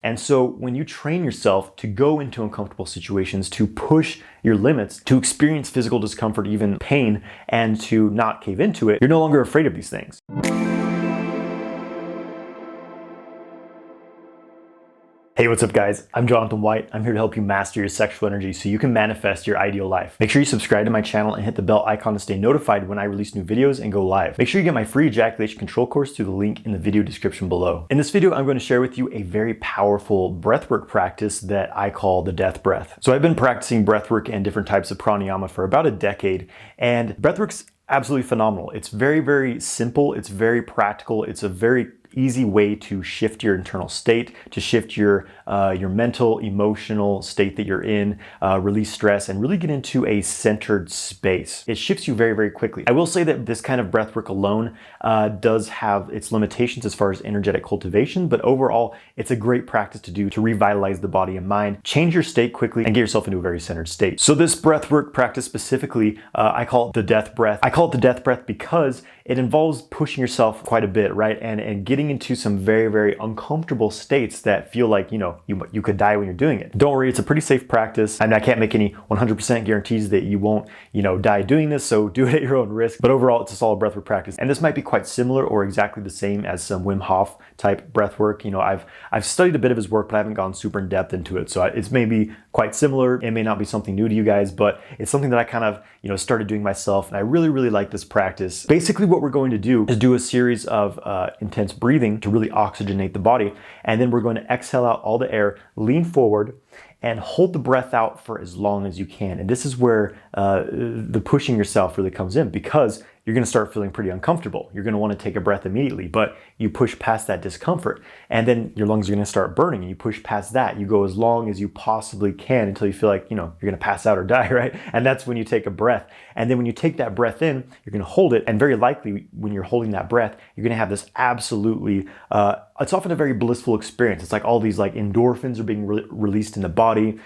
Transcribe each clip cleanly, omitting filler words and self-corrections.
And so when you train yourself to go into uncomfortable situations, to push your limits, to experience physical discomfort, even pain, and to not cave into it, you're no longer afraid of these things. Hey, what's up guys? I'm Jonathan White. I'm here to help you master your sexual energy so you can manifest your ideal life. Make sure you subscribe to my channel and hit the bell icon to stay notified when I release new videos and go live. Make sure you get my free ejaculation control course through the link in the video description below. In this video, I'm going to share with you a very powerful breathwork practice that I call the death breath. So I've been practicing breathwork and different types of pranayama for about a decade, and breathwork's absolutely phenomenal. It's very, very simple. It's very practical. It's a very easy way to shift your internal state, to shift your mental, emotional state that you're in, release stress, and really get into a centered space. It shifts you very, very quickly. I will say that this kind of breathwork alone does have its limitations as far as energetic cultivation, but overall, it's a great practice to do to revitalize the body and mind, change your state quickly, and get yourself into a very centered state. So this breathwork practice specifically, I call it the death breath. I call it the death breath because it involves pushing yourself quite a bit, right? And getting into some very, very uncomfortable states that feel like, you could die when you're doing it. Don't worry, it's a pretty safe practice. And I can't make any 100% guarantees that you won't, die doing this. So do it at your own risk. But overall, it's a solid breathwork practice. And this might be quite similar or exactly the same as some Wim Hof type breathwork. I've studied a bit of his work, but I haven't gone super in depth into it. So it's maybe quite similar. It may not be something new to you guys, but it's something that I kind of, started doing myself. And I really, really like this practice. Basically, what we're going to do is do a series of intense breathing to really oxygenate the body. And then we're going to exhale out all the air, lean forward, and hold the breath out for as long as you can. And this is where the pushing yourself really comes in, because you're going to start feeling pretty uncomfortable. You're going to want to take a breath immediately, but you push past that discomfort, and then your lungs are going to start burning, and you push past that. You go as long as you possibly can until you feel like, you're going to pass out or die, right? And that's when you take a breath. And then when you take that breath in, you're going to hold it. And very likely when you're holding that breath, you're going to have this absolutely, it's often a very blissful experience. It's like all these endorphins are being released in the body.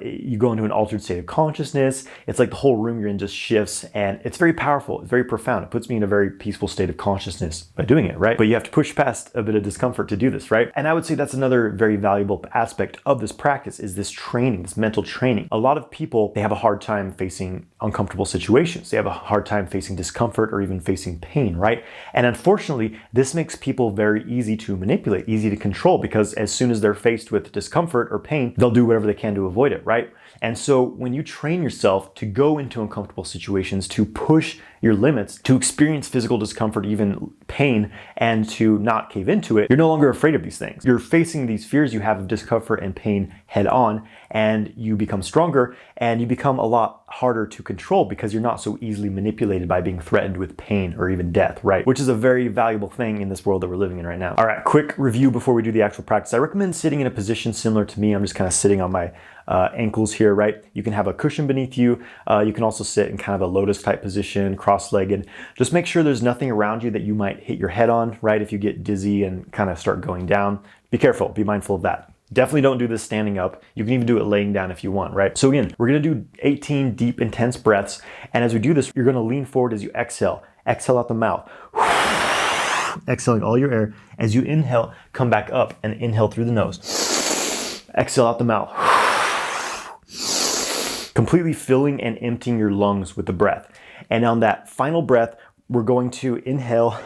You go into an altered state of consciousness. It's like the whole room you're in just shifts, and it's very powerful. It's very profound. It puts me in a very peaceful state of consciousness by doing it, right? But you have to push past a bit of discomfort to do this, right? And I would say that's another very valuable aspect of this practice, is this training, this mental training. A lot of people, they have a hard time facing uncomfortable situations. They have a hard time facing discomfort or even facing pain, right? And unfortunately, this makes people very easy to manipulate, easy to control, because as soon as they're faced with discomfort or pain, they'll do whatever they can to avoid it, right? And so when you train yourself to go into uncomfortable situations, to push your limits, to experience physical discomfort, even pain, and to not cave into it, you're no longer afraid of these things. You're facing these fears you have of discomfort and pain head on, and you become stronger, and you become a lot harder to control because you're not so easily manipulated by being threatened with pain or even death, right? Which is a very valuable thing in this world that we're living in right now. All right, quick review before we do the actual practice. I recommend sitting in a position similar to me. I'm just kind of sitting on my ankles here, right? You can have a cushion beneath you. You can also sit in kind of a lotus type position, cross-legged. Just make sure there's nothing around you that you might hit your head on, right? If you get dizzy and kind of start going down, be careful, be mindful of that. Definitely don't do this standing up. You can even do it laying down if you want, right? So again, we're gonna do 18 deep, intense breaths. And as we do this, you're gonna lean forward as you exhale. Exhale out the mouth. Exhaling all your air. As you inhale, come back up and inhale through the nose. Exhale out the mouth. Completely filling and emptying your lungs with the breath. And on that final breath, we're going to inhale,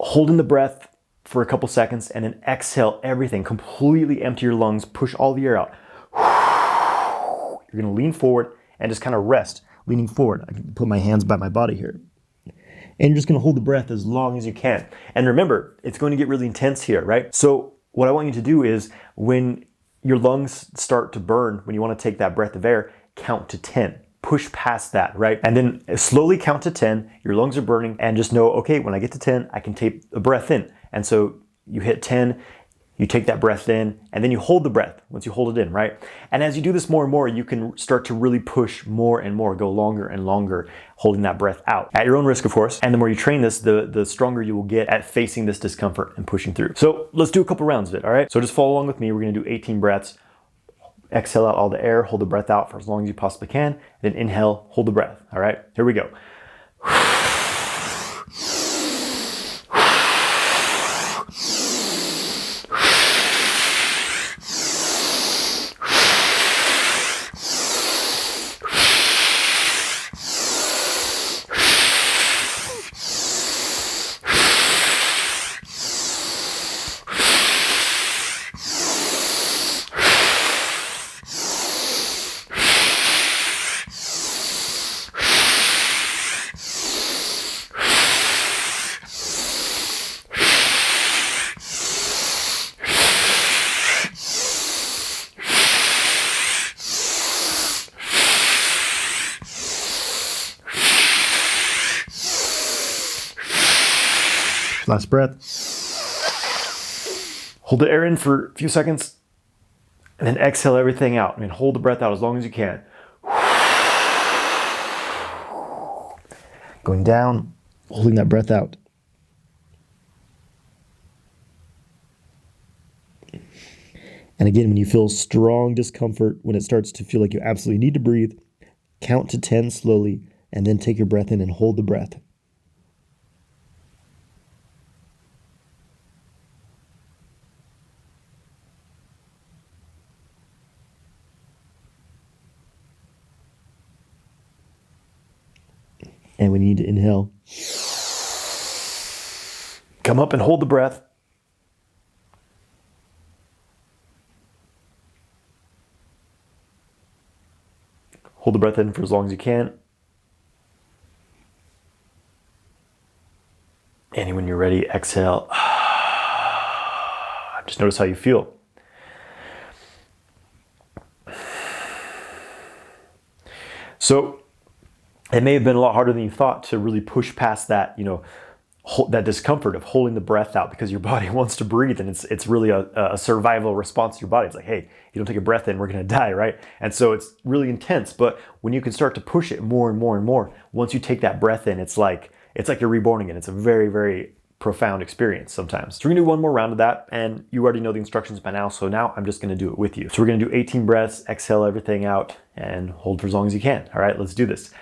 holding the breath for a couple seconds, and then exhale everything. Completely empty your lungs, push all the air out. You're gonna lean forward and just kind of rest, leaning forward. I can put my hands by my body here. And you're just gonna hold the breath as long as you can. And remember, it's going to get really intense here, right? So what I want you to do is, when your lungs start to burn, when you want to take that breath of air, count to 10. Push past that, right? And then slowly count to 10. Your lungs are burning, and just know, okay, when I get to 10, I can take a breath in. And so you hit 10, you take that breath in, and then you hold the breath once you hold it in, right? And as you do this more and more, you can start to really push more and more, go longer and longer, holding that breath out. At your own risk, of course. And the more you train this, the stronger you will get at facing this discomfort and pushing through. So let's do a couple rounds of it, all right? So just follow along with me. We're gonna do 18 breaths. Exhale out all the air, hold the breath out for as long as you possibly can, then inhale, hold the breath, all right? Here we go. Last breath. Hold the air in for a few seconds and then exhale everything out. And hold the breath out as long as you can. Going down, holding that breath out. And again, when you feel strong discomfort, when it starts to feel like you absolutely need to breathe, count to 10 slowly, and then take your breath in and hold the breath. And we need to inhale. Come up and hold the breath. Hold the breath in for as long as you can. And when you're ready, exhale. Just notice how you feel. So it may have been a lot harder than you thought to really push past that, that discomfort of holding the breath out, because your body wants to breathe, and it's really a survival response to your body. It's like, hey, you don't take a breath in, we're gonna die, right? And so it's really intense. But when you can start to push it more and more and more, once you take that breath in, it's like you're reborn again. It's a very, very profound experience sometimes. So we're gonna do one more round of that, and you already know the instructions by now, so now I'm just gonna do it with you. So we're gonna do 18 breaths, exhale everything out, and hold for as long as you can. All right, let's do this.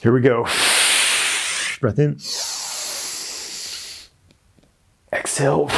Here we go. Breath in. Exhale.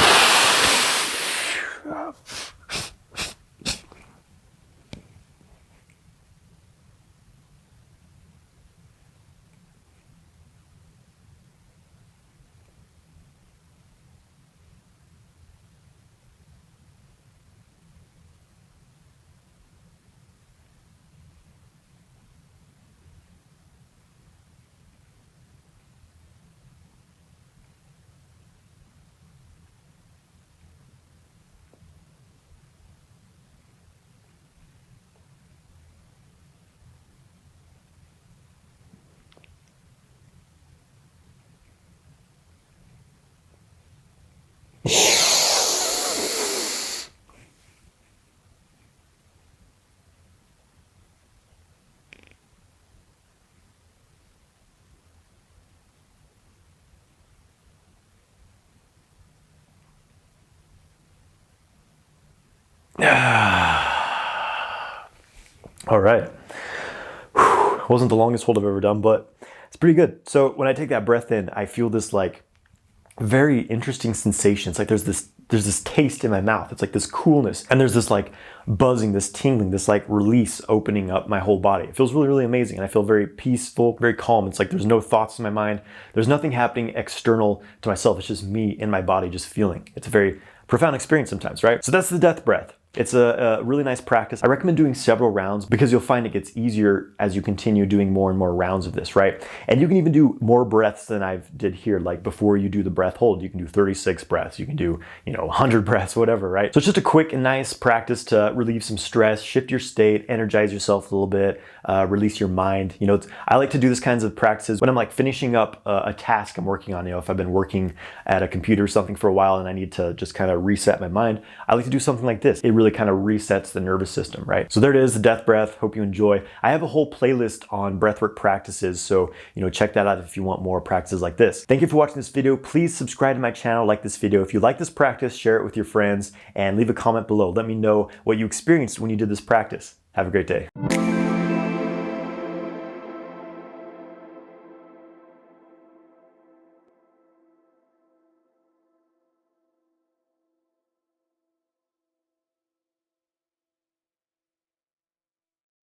All right. Wasn't the longest hold I've ever done, but it's pretty good. So when I take that breath in, I feel this like very interesting sensation. It's like there's this taste in my mouth. It's like this coolness, and there's this like buzzing, this tingling, this like release opening up my whole body. It feels really, really amazing, and I feel very peaceful, very calm. It's like there's no thoughts in my mind. There's nothing happening external to myself. It's just me in my body just feeling. It's a very profound experience sometimes, right? So that's the death breath. It's a really nice practice. I recommend doing several rounds because you'll find it gets easier as you continue doing more and more rounds of this, right? And you can even do more breaths than I've did here. Like before you do the breath hold, you can do 36 breaths. You can do, 100 breaths, whatever, right? So it's just a quick and nice practice to relieve some stress, shift your state, energize yourself a little bit, release your mind. I like to do this kinds of practices when I'm like finishing up a task I'm working on. If I've been working at a computer or something for a while and I need to just kind of reset my mind, I like to do something like this. It really kind of resets the nervous system, right? So there it is, the death breath. Hope you enjoy. I have a whole playlist on breathwork practices, so check that out if you want more practices like this. Thank you for watching this video. Please subscribe to my channel, like this video. If you like this practice, share it with your friends and leave a comment below. Let me know what you experienced when you did this practice. Have a great day.